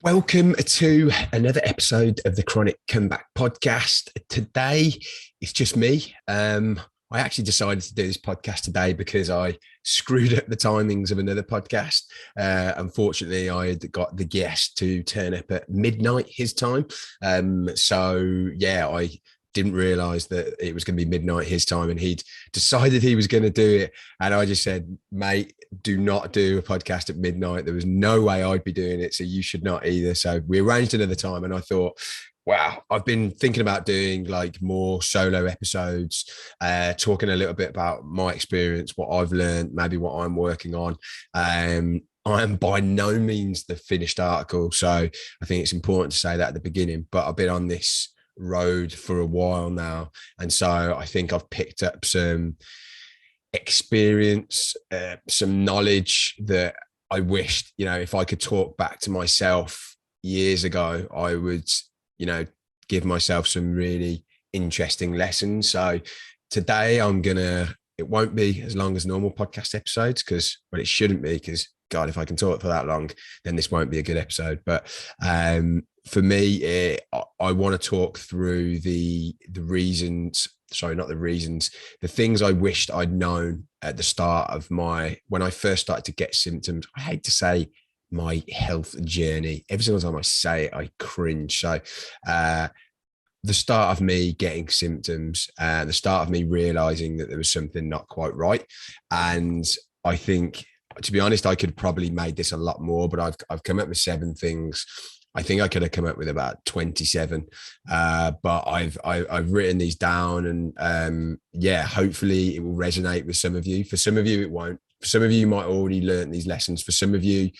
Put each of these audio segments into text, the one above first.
Welcome to another episode of the Chronic Comeback Podcast. Today, it's just me. I actually decided to do this podcast today because I screwed up the timings of another podcast. Unfortunately, I had got the guest to turn up at midnight his time. I didn't realize that it was going to be midnight his time, and he'd decided he was going to do it. And I just said, mate, do not do a podcast at midnight. There was no way I'd be doing it, so you should not either. So we arranged another time, and I thought, wow, I've been thinking about doing like more solo episodes, talking a little bit about my experience, what I've learned, maybe what I'm working on. I am by no means the finished article, so I think it's important to say that at the beginning, but I've been on this road for a while now, and so I think I've picked up some experience, some knowledge that I wished, if I could talk back to myself years ago, I would, give myself some really interesting lessons. So today it won't be as long as normal podcast episodes it shouldn't be, because God, if I can talk for that long, then this won't be a good episode. But for me, I want to talk through the reasons. Sorry, not the reasons, the things I wished I'd known at the start of when I first started to get symptoms. I hate to say my health journey. Every single time I say it, I cringe. So the start of me getting symptoms, the start of me realizing that there was something not quite right. And I think, to be honest, I could probably made this a lot more, but I've come up with 7 things. I think I could have come up with about 27, but I've written these down, and hopefully it will resonate with some of you. For some of you, it won't. For some of you, you might already learn these lessons. For some of you,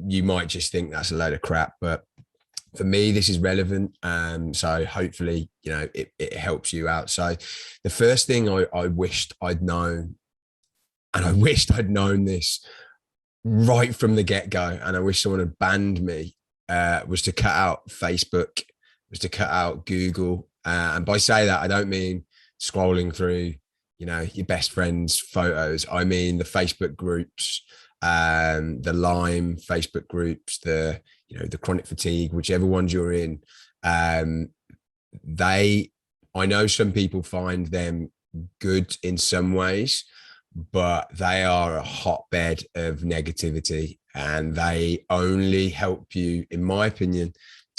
you might just think that's a load of crap. But for me, this is relevant. So hopefully, it helps you out. So the first thing I wished I'd known, and I wished I'd known this right from the get-go, and I wish someone had banned me, was to cut out Facebook, was to cut out Google. And by say that, I don't mean scrolling through, your best friend's photos. I mean the Facebook groups, the Lyme Facebook groups, the chronic fatigue, whichever ones you're in. I know some people find them good in some ways, but they are a hotbed of negativity, and they only help you, in my opinion,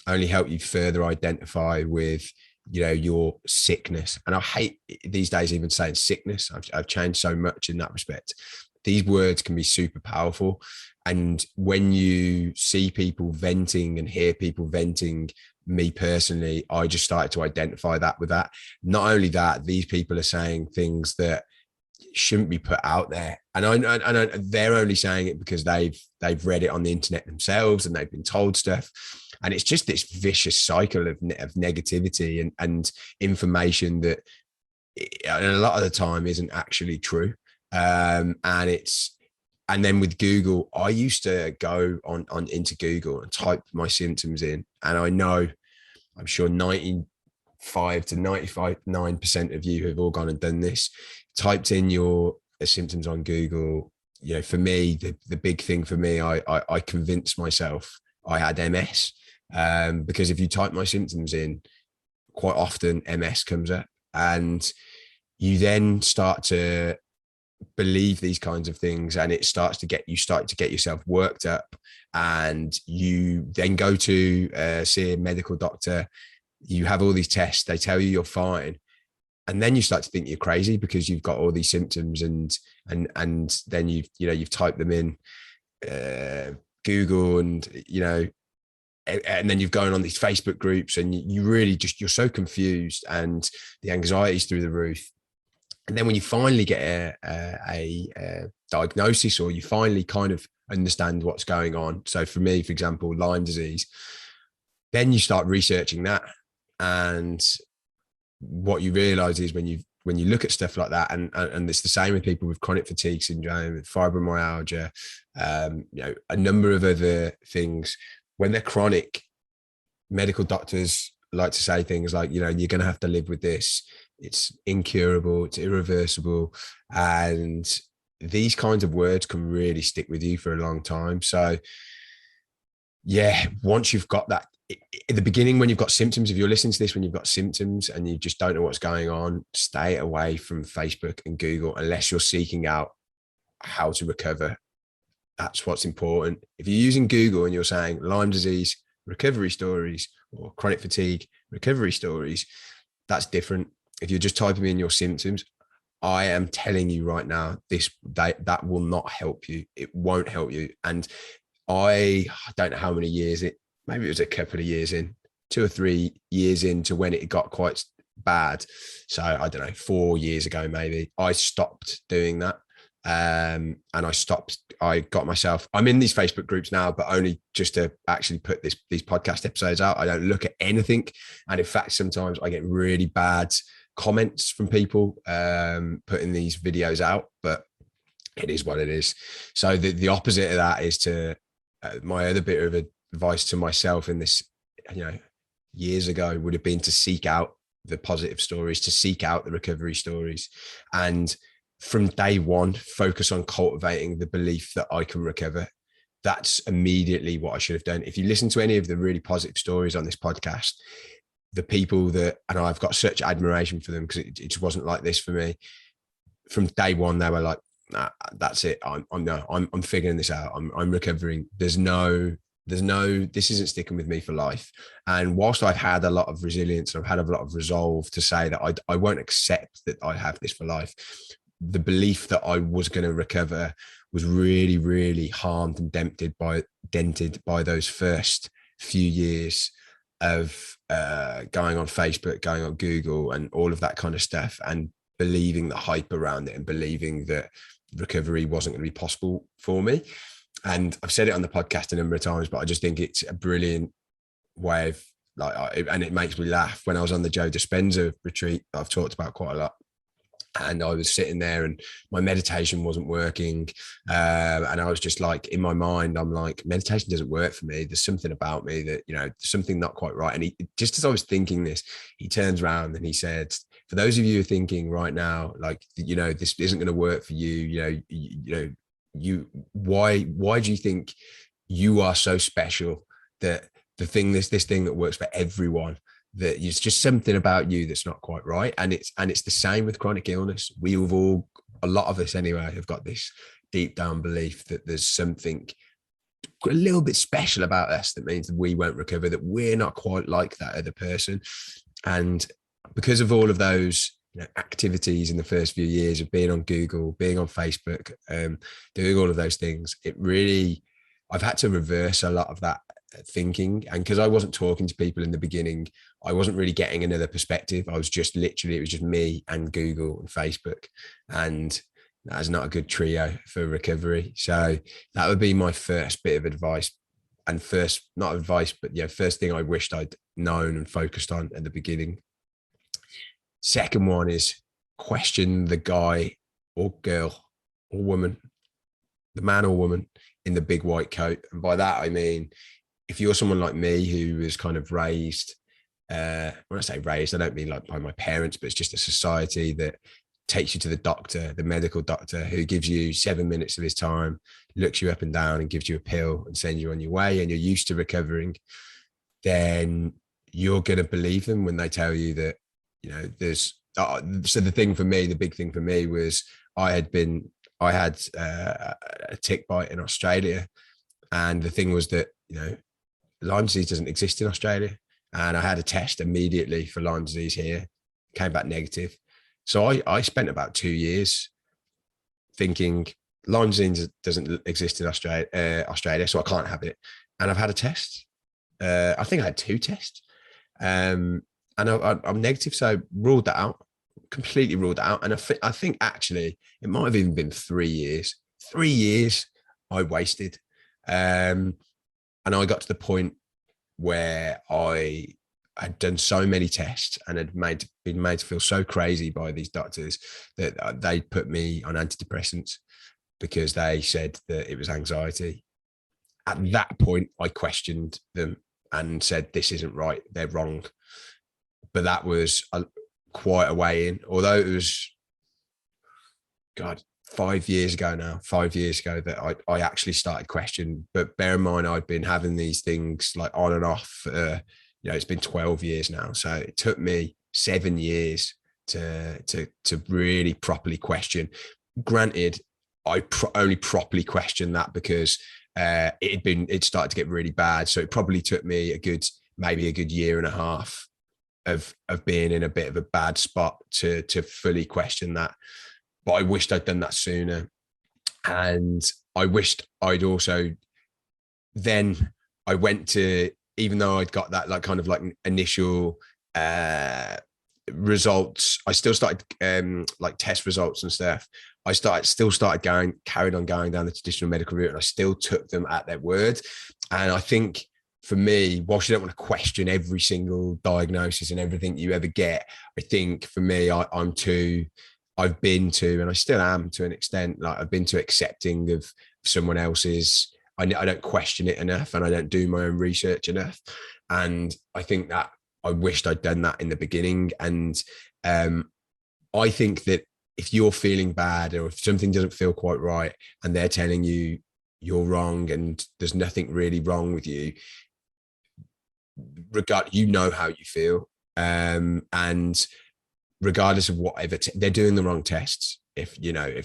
further identify with, your sickness. And I hate these days even saying sickness. I've changed so much in that respect. These words can be super powerful. And when you see people venting and hear people venting, me personally, I just started to identify that with that. Not only that, these people are saying things that shouldn't be put out there, and I they're only saying it because they've read it on the internet themselves, and they've been told stuff, and it's just this vicious cycle of negativity and information that a lot of the time isn't actually true. And then with Google, I used to go on into Google and type my symptoms in, and I'm sure 95 to 95.9% of you have all gone and done this, typed in your symptoms on Google. For me, the big thing for me, I convinced myself I had MS, because if you type my symptoms in, quite often MS comes up, and you then start to believe these kinds of things, and you start to get yourself worked up, and you then go to see a medical doctor. You have all these tests, they tell you you're fine, and then you start to think you're crazy because you've got all these symptoms, and then you've typed them in Google, and then you've gone on these Facebook groups, and you really you're so confused, and the anxiety's through the roof. And then when you finally get a diagnosis, or you finally kind of understand what's going on, so for me, for example, Lyme disease, then you start researching that. And what you realize is when you look at stuff like that, and it's the same with people with chronic fatigue syndrome, fibromyalgia, a number of other things, when they're chronic, medical doctors like to say things like, you're going to have to live with this. It's incurable, it's irreversible. And these kinds of words can really stick with you for a long time. So yeah, once you've got that, at the beginning, when you've got symptoms, if you're listening to this, when you've got symptoms and you just don't know what's going on, stay away from Facebook and Google unless you're seeking out how to recover. That's what's important. If you're using Google and you're saying Lyme disease recovery stories or chronic fatigue recovery stories, that's different. If you're just typing in your symptoms, I am telling you right now, that will not help you. It won't help you. And I don't know how many years maybe it was a couple of years in, 2 or 3 years into when it got quite bad. So I don't know, 4 years ago, maybe I stopped doing that. And I got myself, I'm in these Facebook groups now, but only just to actually put these podcast episodes out. I don't look at anything. And in fact, sometimes I get really bad comments from people putting these videos out, but it is what it is. So the opposite of that is to my other bit of advice to myself in this, years ago would have been to seek out the positive stories, to seek out the recovery stories. And from day one, focus on cultivating the belief that I can recover. That's immediately what I should have done. If you listen to any of the really positive stories on this podcast, the people that, and I've got such admiration for them because it just wasn't like this for me. From day one, they were like, nah, that's it. I'm figuring this out. I'm recovering. This isn't sticking with me for life. And whilst I've had a lot of resilience and I've had a lot of resolve to say that I won't accept that I have this for life, the belief that I was going to recover was really, really harmed and dented by those first few years of going on Facebook, going on Google and all of that kind of stuff, and believing the hype around it and believing that recovery wasn't going to be possible for me. And I've said it on the podcast a number of times, but I just think it's a brilliant way of and it makes me laugh. When I was on the Joe Dispenza retreat, I've talked about quite a lot. And I was sitting there and my meditation wasn't working. And I was just like, in my mind, I'm like, meditation doesn't work for me. There's something about me that, there's something not quite right. And just as I was thinking this, he turns around and he said, for those of you who are thinking right now, like, this isn't going to work for you, why do you think you are so special that this thing that works for everyone, that it's just something about you that's not quite right? And it's the same with chronic illness. We've all, a lot of us anyway, have got this deep down belief that there's something a little bit special about us that means that we won't recover, that we're not quite like that other person. And because of all of those activities in the first few years of being on Google, being on Facebook, doing all of those things, I've had to reverse a lot of that thinking. And because I wasn't talking to people in the beginning, I wasn't really getting another perspective. I was just it was just me and Google and Facebook, and that is not a good trio for recovery. So that would be my first bit of advice, and first thing I wished I'd known and focused on at the beginning. Second one is question the guy or girl or woman, the man or woman in the big white coat. And by that, I mean, if you're someone like me who was kind of raised, when I say raised, I don't mean like by my parents, but it's just a society that takes you to the doctor, the medical doctor, who gives you 7 minutes of his time, looks you up and down and gives you a pill and sends you on your way, and you're used to recovering, then you're going to believe them when they tell you that, there's, so the big thing for me was I had a tick bite in Australia. And the thing was that, Lyme disease doesn't exist in Australia. And I had a test immediately for Lyme disease here, came back negative. So I spent about 2 years thinking Lyme disease doesn't exist in Australia, so I can't have it. And I've had a test. I think I had 2 tests. And I'm negative, so ruled that out, completely ruled that out. And I think actually it might have even been 3 years. 3 years I wasted. And I got to the point where I had done so many tests and had been made to feel so crazy by these doctors that they put me on antidepressants because they said that it was anxiety. At that point, I questioned them and said, this isn't right, they're wrong. But that was quite a way in, although it was, 5 years ago now, 5 years ago, that I actually started questioning. But bear in mind, I'd been having these things like on and off. It's been 12 years now. So it took me 7 years to really properly question. Granted, I only properly questioned that because it started to get really bad. So it probably took me maybe a good year and a half of being in a bit of a bad spot to fully question that. But I wished I'd done that sooner. And I wished I'd also, then I went to, even though I'd got that like kind of like initial results, I still started like test results and stuff. Carried on going down the traditional medical route, and I still took them at their word. And I think for me, whilst you don't want to question every single diagnosis and everything you ever get, I think for me, I've been to, and I still am to an extent, like I've been to accepting of someone else's. I don't question it enough, and I don't do my own research enough. And I think that I wished I'd done that in the beginning. And I think that if you're feeling bad, or if something doesn't feel quite right and they're telling you you're wrong and there's nothing really wrong with you, you know how you feel. And regardless of whatever, they're doing the wrong tests. If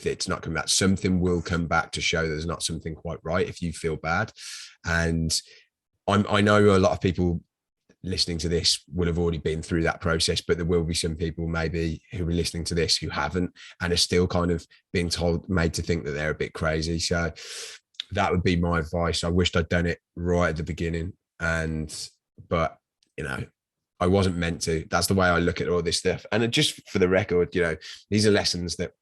it's not coming back, something will come back to show there's not something quite right if you feel bad. And I know a lot of people listening to this will have already been through that process, but there will be some people maybe who are listening to this who haven't and are still kind of being made to think that they're a bit crazy. So that would be my advice. I wished I'd done it right at the beginning, but I wasn't meant to. That's the way I look at all this stuff. And just for the record, these are lessons that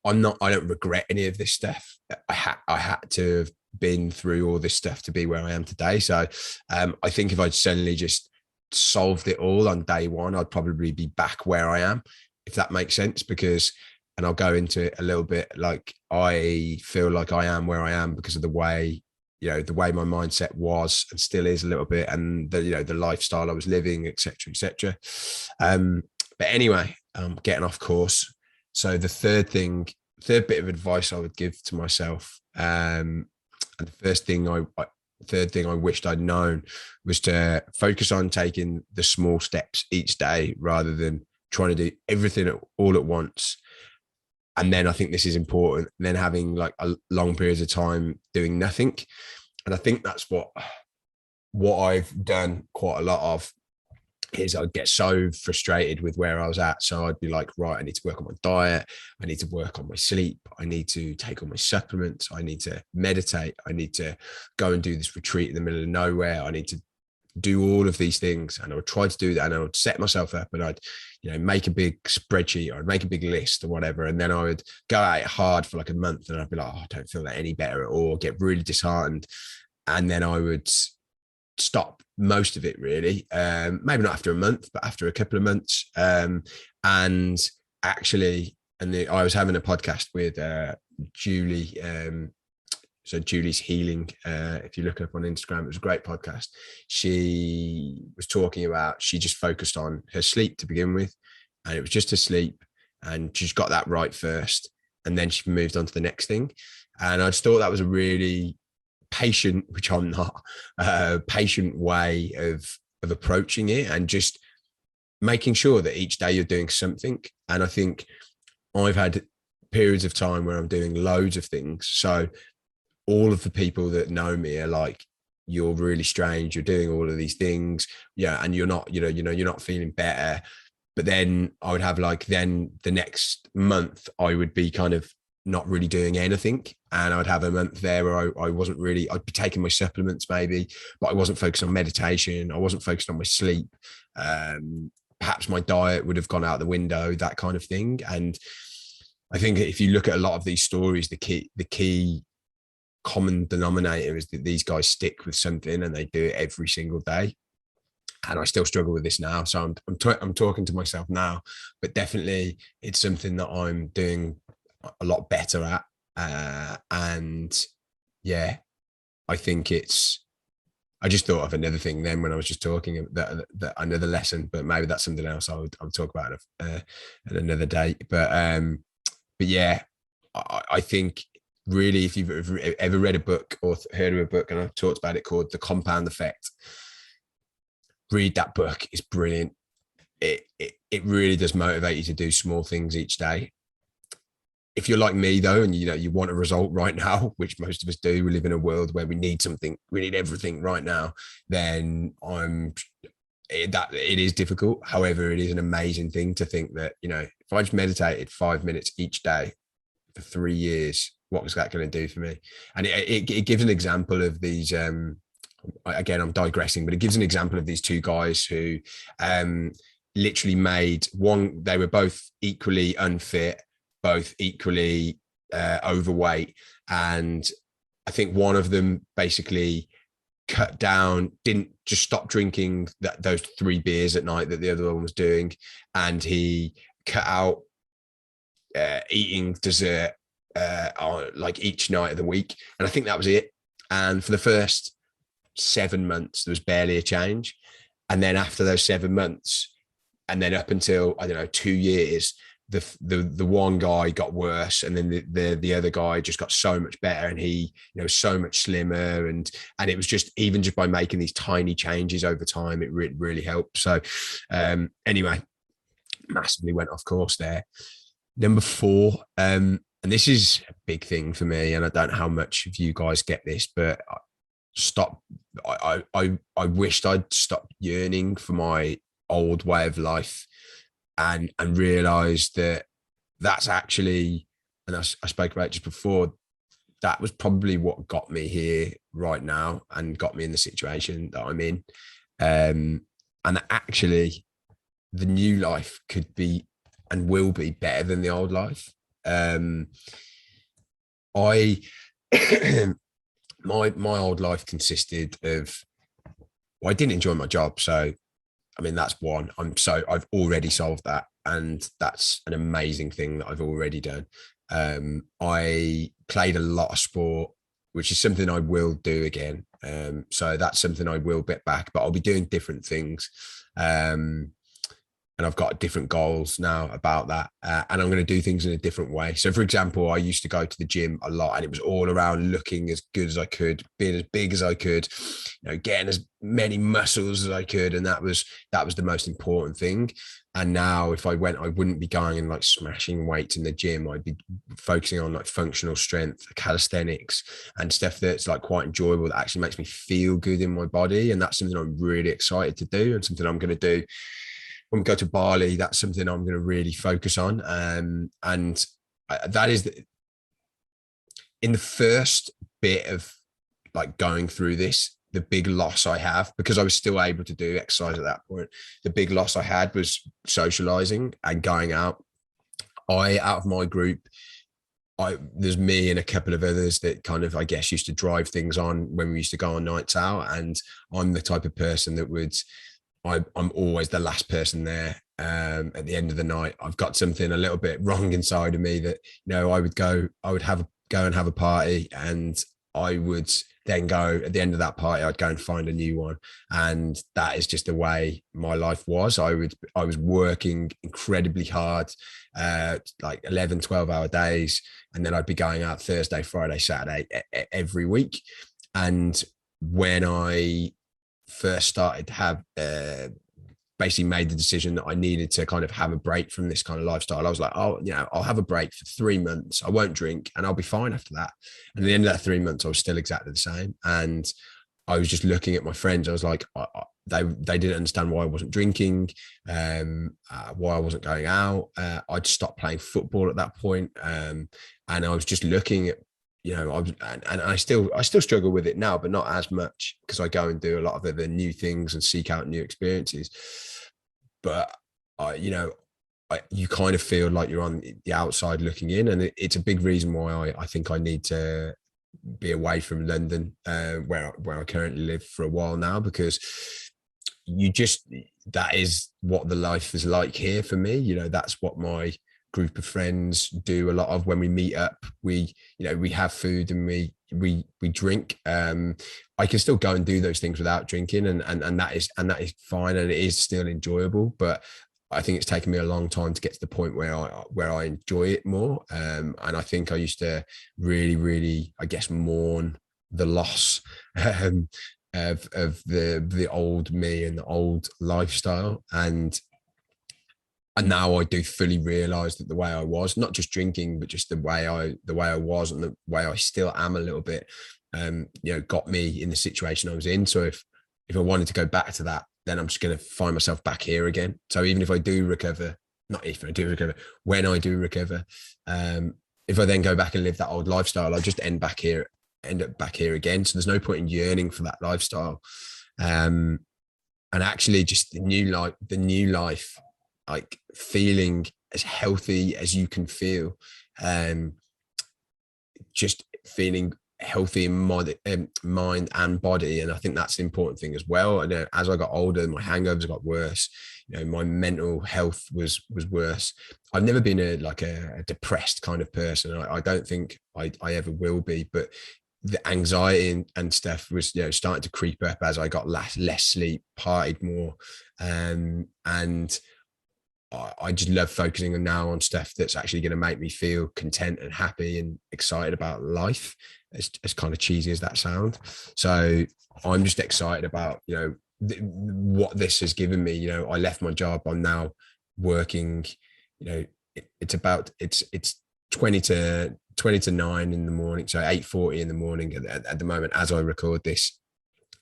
I don't regret any of this stuff. I had to have been through all this stuff to be where I am today. So I think if I'd suddenly just solved it all on day one, I'd probably be back where I am, if that makes sense. And I'll go into it a little bit, like I feel like I am where I am because of the way my mindset was and still is a little bit, and the lifestyle I was living, etc., etc. But anyway, getting off course. So the third bit of advice I would give to myself, and the third thing I wished I'd known, was to focus on taking the small steps each day rather than trying to do everything all at once. And then I think this is important. And then having like a long periods of time doing nothing. And I think that's what I've done quite a lot of, is I'd get so frustrated with where I was at. So I'd be like, right, I need to work on my diet. I need to work on my sleep. I need to take all my supplements. I need to meditate. I need to go and do this retreat in the middle of nowhere. I need to do all of these things. And I would try to do that, and I would set myself up, and I'd, make a big spreadsheet, or I'd make a big list or whatever. And then I would go at it hard for like a month, and I'd be like, oh, I don't feel that any better at all, get really disheartened. And then I would stop most of it, really. Maybe not after a month, but after a couple of months. And actually, I was having a podcast with Julie. So Julie's Healing, if you look up on Instagram, it was a great podcast. She was talking about, she just focused on her sleep to begin with, and it was just her sleep, and she's got that right first, and then she moved on to the next thing. And I just thought that was a really patient, which I'm not, patient way of approaching it, and just making sure that each day you're doing something. And I think I've had periods of time where I'm doing loads of things. So all of the people that know me are like, you're really strange, you're doing all of these things, and you're not, you're not feeling better. But then I would have then the next month I would be kind of not really doing anything, and I'd have a month there where I wasn't really, I'd be taking my supplements maybe, but I wasn't focused on meditation, I wasn't focused on my sleep, perhaps my diet would have gone out the window, that kind of thing. And I think if you look at a lot of these stories, the key common denominator is that these guys stick with something and they do it every single day. And I still struggle with this now. So I'm talking to myself now, but definitely it's something that I'm doing a lot better at. And yeah, I think I just thought of another thing then when I was just talking, that another lesson, but maybe that's something else I would talk about at another date. But but yeah, I think really, if you've ever read a book or heard of a book, and I've talked about it, called The Compound Effect, read that book. It's brilliant. It really does motivate you to do small things each day. If you're like me though, and you want a result right now, which most of us do, we live in a world where we need something, we need everything right now, then that it is difficult. However, it is an amazing thing to think that, if I just meditated 5 minutes each day for 3 years, what was that going to do for me? And it gives an example of these, again, I'm digressing, but it gives an example of these two guys who literally made one, they were both equally unfit, both equally overweight. And I think one of them basically cut down, didn't just stop drinking those 3 beers at night that the other one was doing. And he cut out eating dessert like each night of the week. And I think that was it. And for the first 7 months, there was barely a change. And then after those 7 months, and then up until, I don't know, 2 years, the one guy got worse, and then the other guy just got so much better, and he so much slimmer, and it was just, even just by making these tiny changes over time, it really helped. So anyway, massively went off course there. Number 4, and this is a big thing for me, and I don't know how much of you guys get this, but I wished I'd stopped yearning for my old way of life, and realized that that's actually, and I spoke about it just before, that was probably what got me here right now and got me in the situation that I'm in. And actually the new life could be and will be better than the old life. I my old life consisted of, well, I didn't enjoy my job, so I mean, that's one. I've already solved that, and that's an amazing thing that I've already done. I played a lot of sport, which is something I will do again. So that's something I will get back, but I'll be doing different things. And I've got different goals now about that. And I'm going to do things in a different way. So for example, I used to go to the gym a lot, and it was all around looking as good as I could, being as big as I could, getting as many muscles as I could. And that was the most important thing. And now if I went, I wouldn't be going and like smashing weights in the gym. I'd be focusing on like functional strength, calisthenics, and stuff that's like quite enjoyable, that actually makes me feel good in my body. And that's something I'm really excited to do, and something I'm going to do when we go to Bali. That's something I'm going to really focus on. And that is in the first bit of like going through this, the big loss I have, because I was still able to do exercise at that point, the big loss I had was socializing and going out. Out of my group, there's me and a couple of others that kind of, I guess, used to drive things on when we used to go on nights out. And I'm the type of person that I'm always the last person there. At the end of the night, I've got something a little bit wrong inside of me that, I would go and have a party, and I would then go at the end of that party, I'd go and find a new one. And that is just the way my life was. I was working incredibly hard, like 11, 12-hour days. And then I'd be going out Thursday, Friday, Saturday, every week. And when I first started to have basically made the decision that I needed to kind of have a break from this kind of lifestyle, I was like, I'll have a break for 3 months. I won't drink, and I'll be fine after that. And at the end of that 3 months, I was still exactly the same. And I was just looking at my friends. I was like, they didn't understand why I wasn't drinking, why I wasn't going out. I'd stopped playing football at that point. And I was just looking at, I still struggle with it now, but not as much, because I go and do a lot of other new things and seek out new experiences. But you kind of feel like you're on the outside looking in, and it's a big reason why I think I need to be away from London, where I currently live, for a while now, because that is what the life is like here for me. That's what my group of friends do a lot of. When we meet up, we have food and we drink. I can still go and do those things without drinking, and that is fine, and it is still enjoyable. But I think it's taken me a long time to get to the point where I enjoy it more. And I think I used to really, I guess, mourn the loss um, of the old me and the old lifestyle. And now I do fully realize that the way I was, not just drinking, but just the way I was and the way I still am a little bit, got me in the situation I was in. So if I wanted to go back to that, then I'm just going to find myself back here again. So even if I do recover, not if I do recover, when I do recover, if I then go back and live that old lifestyle, I'll just end up back here again. So there's no point in yearning for that lifestyle. And actually just the new life, like feeling as healthy as you can feel, just feeling healthy in mind and body. And I think that's the important thing as well. I know as I got older, my hangovers got worse. My mental health was worse. I've never been a depressed kind of person. I don't think I ever will be, but the anxiety and stuff was starting to creep up as I got less sleep, partied more, and I just love focusing on now on stuff that's actually going to make me feel content and happy and excited about life, as kind of cheesy as that sounds. So I'm just excited about what this has given me. I left my job, I'm now working. It's 20 to 9 in the morning, so 8:40 in the morning at the moment as I record this.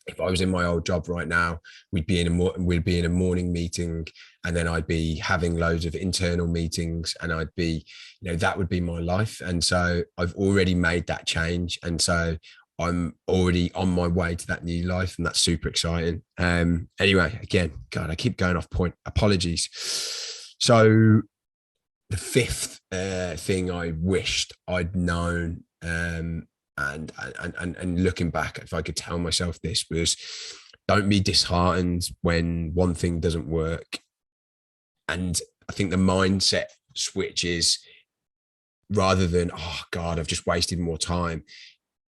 If I was in my old job right now, we'd be in a morning meeting, and then I'd be having loads of internal meetings, and I'd be, that would be my life. And so I've already made that change, and so I'm already on my way to that new life, and that's super exciting. Anyway, again, God, I keep going off point. Apologies. So the fifth thing I wished I'd known, and looking back, if I could tell myself this, was don't be disheartened when one thing doesn't work. And I think the mindset switch is, rather than, oh God, I've just wasted more time,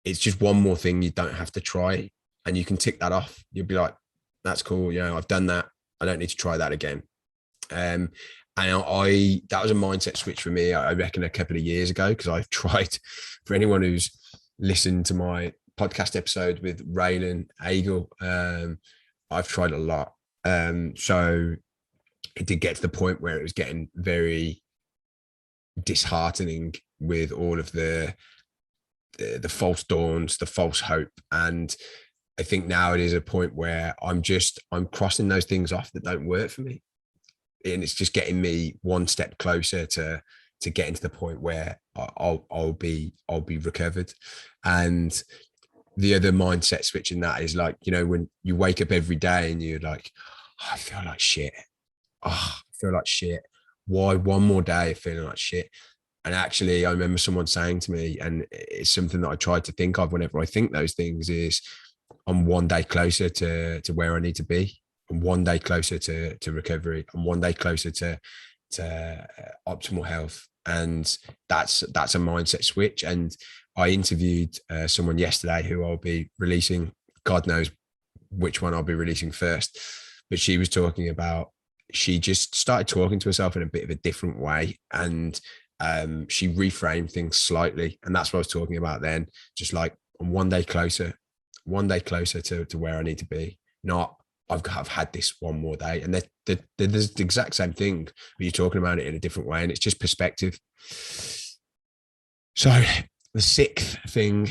it's just one more thing you don't have to try, and you can tick that off. You'll be like, that's cool, I've done that, I don't need to try that again. And that was a mindset switch for me, I reckon, a couple of years ago, because I've tried, for anyone who's listened to my podcast episode with Raylan Agel, I've tried a lot. So it did get to the point where it was getting very disheartening with all of the false dawns, the false hope. And I think now it is a point where I'm crossing those things off that don't work for me. And it's just getting me one step closer to getting to the point where I'll be recovered. And the other mindset switch in that is like, when you wake up every day and you're like, oh, I feel like shit. Oh, I feel like shit. Why one more day of feeling like shit? And actually, I remember someone saying to me, and it's something that I try to think of whenever I think those things, is I'm one day closer to where I need to be. I'm one day closer to recovery. I'm one day closer to optimal health. And that's a mindset switch. And I interviewed someone yesterday who I'll be releasing. God knows which one I'll be releasing first. But she was talking about, she just started talking to herself in a bit of a different way. And she reframed things slightly. And that's what I was talking about then. Just like, I'm one day closer to where I need to be. Not, I've had this one more day. And they're the exact same thing, but you're talking about it in a different way. And it's just perspective. So the sixth thing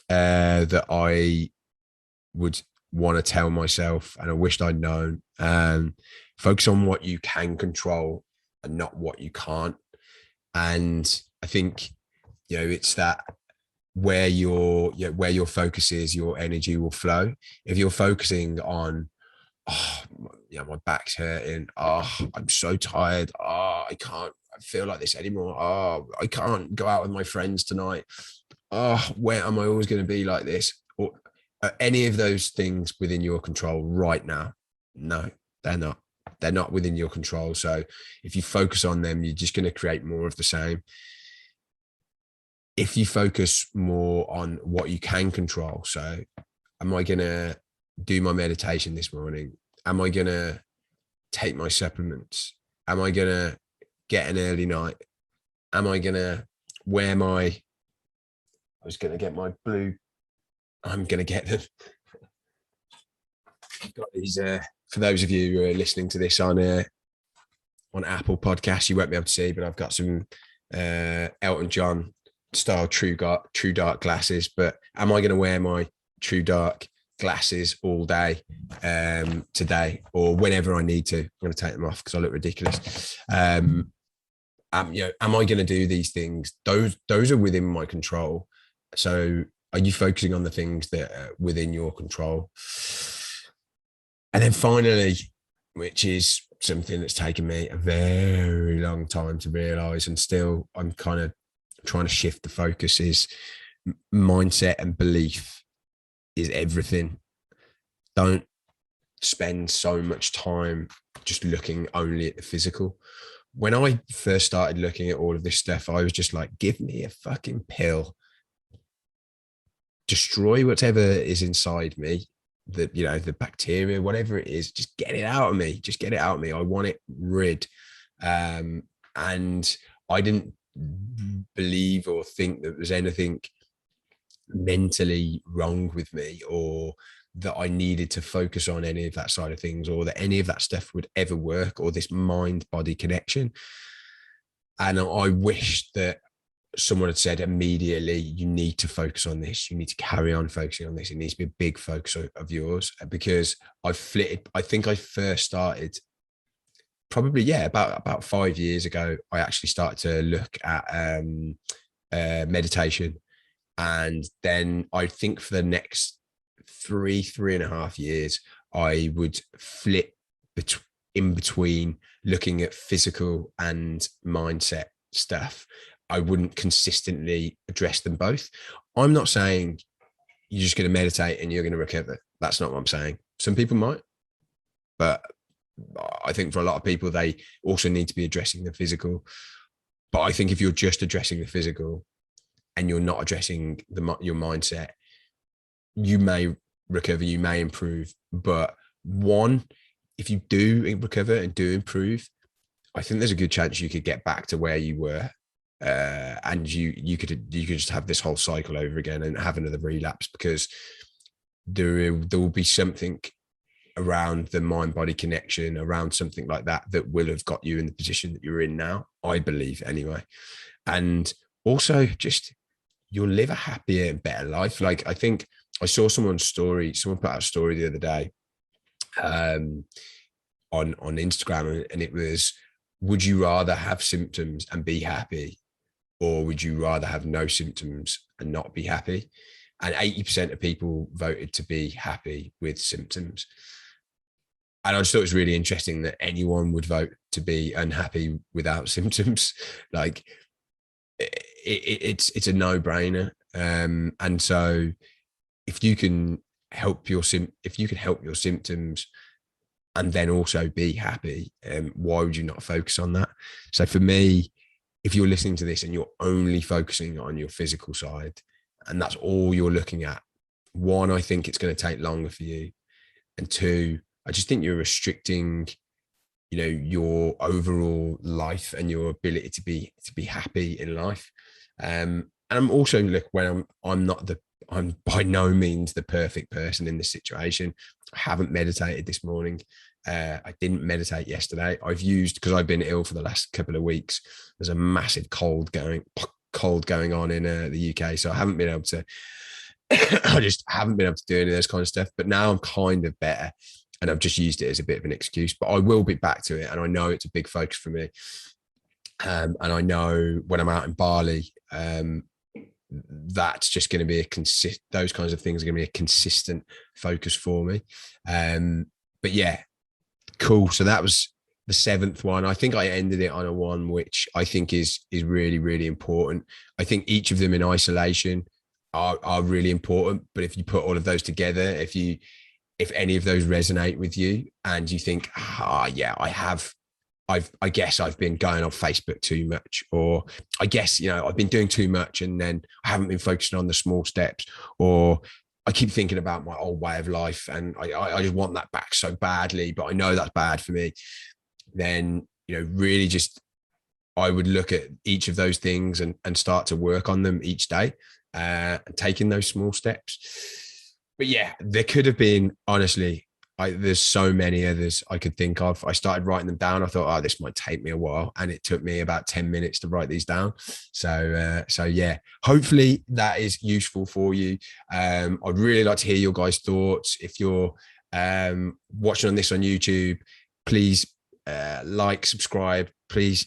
that I would want to tell myself, and I wished I'd known, focus on what you can control and not what you can't. And I think, it's that where your focus is, your energy will flow. If you're focusing on, my back's hurting, I'm so tired, I feel like this anymore, I can't go out with my friends tonight, where am I always going to be like this? Or any of those things within your control right now? No, they're not within your control. So if you focus on them, you're just going to create more of the same. If you focus more on what you can control, so am I going to do my meditation this morning? Am I going to take my supplements? Am I going to get an early night? Am I going to wear my, I was going to get my blue, I'm going to get them. I've got these, for those of you who are listening to this on Apple Podcasts, you won't be able to see, but I've got some Elton John style True Dark glasses. But am I going to wear my True Dark glasses all day today, or whenever I need to? I'm going to take them off because I look ridiculous. Am I going to do these things? Those are within my control. So are you focusing on the things that are within your control? And then finally, which is something that's taken me a very long time to realize, and still I'm kind of trying to shift the focus, is mindset and belief is everything. Don't spend so much time just looking only at the physical. When I first started looking at all of this stuff, I was just like, give me a fucking pill, destroy whatever is inside me, the bacteria, whatever it is, just get it out of me. Just get it out of me. I want it rid. And I didn't believe or think that there was anything mentally wrong with me, or that I needed to focus on any of that side of things, or that any of that stuff would ever work, or this mind-body connection. And I wish that someone had said immediately, you need to focus on this. You need to carry on focusing on this. It needs to be a big focus of yours, because I think I first started probably, about 5 years ago. I actually started to look at meditation. And then I think for the next 3.5 years, I would flip in between looking at physical and mindset stuff. I wouldn't consistently address them both. I'm not saying you're just going to meditate and you're going to recover. That's not what I'm saying. Some people might, but I think for a lot of people, they also need to be addressing the physical. But I think if you're just addressing the physical and you're not addressing your mindset, you may recover, you may improve. But if you do recover and do improve, I think there's a good chance you could get back to where you were. And you could just have this whole cycle over again and have another relapse, because there will be something around the mind-body connection, around something like that will have got you in the position that you're in now, I believe anyway. And also, just you'll live a happier and better life. Like, I think I saw someone put out a story the other day on Instagram, and it was, would you rather have symptoms and be happy, or would you rather have no symptoms and not be happy? And 80% of people voted to be happy with symptoms. And I just thought it was really interesting that anyone would vote to be unhappy without symptoms. Like, it's a no-brainer. And so if you can help your symptoms and then also be happy, why would you not focus on that? So for me, if you're listening to this and you're only focusing on your physical side, and that's all you're looking at, one, I think it's going to take longer for you. And two, I just think you're restricting, your overall life and your ability to be happy in life. And I'm also, I'm by no means the perfect person in this situation. I haven't meditated this morning. I didn't meditate yesterday. Because I've been ill for the last couple of weeks. There's a massive cold going on in the UK. So I haven't been able to, I just haven't been able to do any of those kind of stuff. But now I'm kind of better, and I've just used it as a bit of an excuse, but I will be back to it. And I know it's a big focus for me. And I know when I'm out in Bali, that's just going to be those kinds of things are going to be a consistent focus for me. But yeah, cool. So that was the 7th one. I think I ended it on a one, which I think is really, really important. I think each of them in isolation are really important, but if you put all of those together, if any of those resonate with you and you think, yeah, I guess I've been going on Facebook too much, or I guess, I've been doing too much and then I haven't been focusing on the small steps, or I keep thinking about my old way of life, and I just want that back so badly, but I know that's bad for me. Then, really just, I would look at each of those things and start to work on them each day, taking those small steps. But yeah, there could have been, honestly, there's so many others I could think of. I started writing them down. I thought, oh, this might take me a while, and it took me about 10 minutes to write these down. So yeah, hopefully that is useful for you. I'd really like to hear your guys' thoughts. If you're watching on this on YouTube, please like, subscribe, please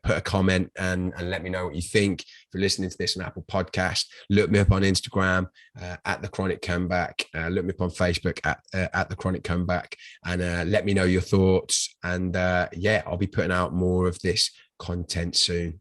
put a comment and let me know what you think. If you're listening to this on Apple Podcast, look me up on Instagram at The Chronic Comeback. Look me up on Facebook at The Chronic Comeback, and let me know your thoughts. And yeah, I'll be putting out more of this content soon.